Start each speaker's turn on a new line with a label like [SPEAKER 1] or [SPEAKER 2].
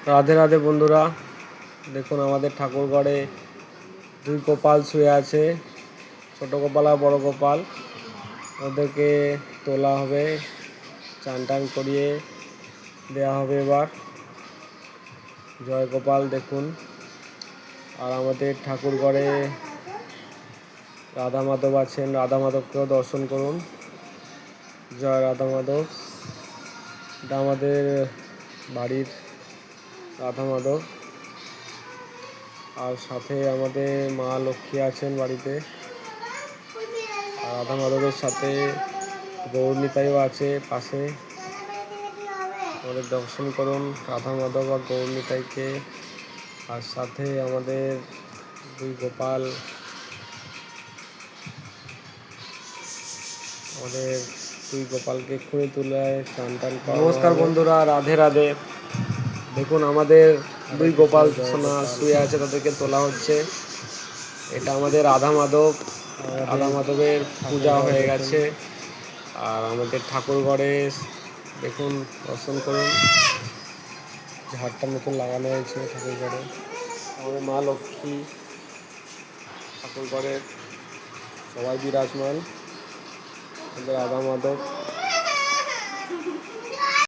[SPEAKER 1] রাধে রাধে বন্ধুরা, দেখুন আমাদের ঠাকুর ঘরে দুই গোপাল শুয়ে আছে, ছোট গোপাল আর বড় গোপাল। ওদেরকে তোলা হবে, চান টান করিয়ে দেওয়া হবে এবার। জয় গোপাল দেখুন। আর আমাদের ঠাকুর ঘরে রাধা মাধব আছেন, রাধা মাধবকেও দর্শন করুন। জয় রাধা মাধব। এটা আমাদের বাড়ির রাধা মাধব। আর সাথে আমাদের মা লক্ষ্মী আছেন বাড়িতে। আর রাধা মাধবের সাথে গৌরনিতাইও আছে পাশে। আমাদের দর্শন করুন রাধা মাধব আর গৌরনিতাইকে। আর সাথে আমাদের দুই গোপাল, গোপালকে এক্ষুনি তুলে স্নান টান করা। নমস্কার বন্ধুরা, রাধে রাধে। দেখুন আমাদের দুই গোপাল সোনা শুয়ে আছে, তাদেরকে তোলা হচ্ছে। এটা আমাদের রাধা মাধবের পূজা হয়ে গেছে। আর আমাদের ঠাকুর ঘরে দেখুন, দর্শন করুন, ঝাড়টা নতুন লাগানো হয়েছে ঠাকুর ঘরে। আমাদের মা লক্ষ্মী ঠাকুর ঘরে সবাই বিরাজমান। আমাদের রাধা মাধব